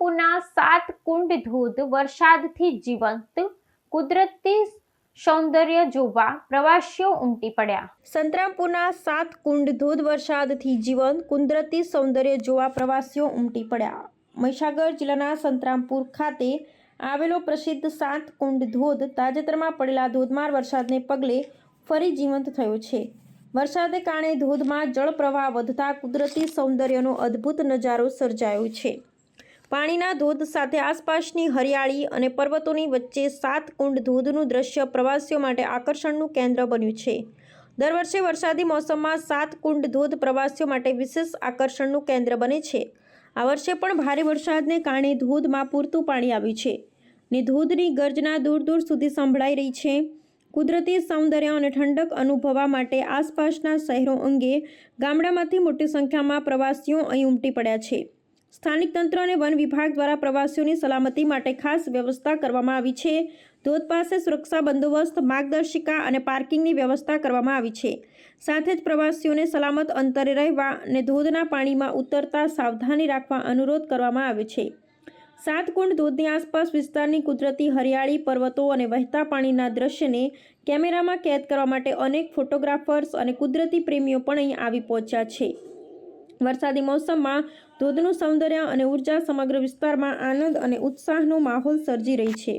સંતરામપુરના 7 કુંડ ધોધ વરસાદથી જીવંત, કુદરતી સૌંદર્ય જોવા પ્રવાસીઓ ઉમટી પડ્યા. સંતરામપુરના 7 કુંડ ધોધ વરસાદથી જીવંત, કુદરતી સૌંદર્ય જોવા પ્રવાસીઓ ઉમટી પડ્યા. મહીસાગર જિલ્લાના સંતરામપુર ખાતે આવેલો પ્રસિદ્ધ 7 કુંડ ધોધ તાજેતરમાં પડેલા ધોધમાર વરસાદને પગલે ફરી જીવંત થયો છે. વરસાદને કારણે ધોધમાં જળપ્રવાહ વધતા કુદરતી સૌંદર્યનો અદ્ભુત નજારો સર્જાયો છે. પાણીના ધોધ સાથે આસપાસની હરિયાળી અને પર્વતોની વચ્ચે 7 કુંડ ધોધનું દ્રશ્ય પ્રવાસીઓ માટે આકર્ષણનું કેન્દ્ર બન્યું છે. દર વર્ષે વરસાદી મોસમમાં 7 કુંડ ધોધ પ્રવાસીઓ માટે વિશેષ આકર્ષણનું કેન્દ્ર બને છે. આ વર્ષે પણ ભારે વરસાદને કારણે ધોધમાં પૂરતું પાણી આવ્યું છે ને ધોધની ગર્જના દૂર દૂર સુધી સંભળાઈ રહી છે. કુદરતી સૌંદર્ય અને ઠંડક અનુભવવા માટે આસપાસના શહેરો અંગે ગામડામાંથી મોટી સંખ્યામાં પ્રવાસીઓ અહીં ઉમટી પડ્યા છે. સ્થાનિક તંત્ર અને વન વિભાગ દ્વારા પ્રવાસીઓની સલામતી માટે ખાસ વ્યવસ્થા કરવામાં આવી છે. ધોધ પાસે સુરક્ષા બંદોબસ્ત, માર્ગદર્શિકા અને પાર્કિંગની વ્યવસ્થા કરવામાં આવી છે. સાથે જ પ્રવાસીઓને સલામત અંતરે રહેવા અને ધોધના પાણીમાં ઉતરતા સાવધાની રાખવા અનુરોધ કરવામાં આવ્યો છે. 7 કુંડ ધોધની આસપાસ વિસ્તારની કુદરતી હરિયાળી, પર્વતો અને વહેતા પાણીના દ્રશ્યને કેમેરામાં કેદ કરવા માટે અનેક ફોટોગ્રાફર્સ અને કુદરતી પ્રેમીઓ પણ અહીં આવી પહોંચ્યા છે. વરસાદી મોસમમાં ધોધનું સૌંદર્ય અને ઉર્જા સમગ્ર વિસ્તારમાં આનંદ અને ઉત્સાહનો માહોલ સર્જી રહી છે.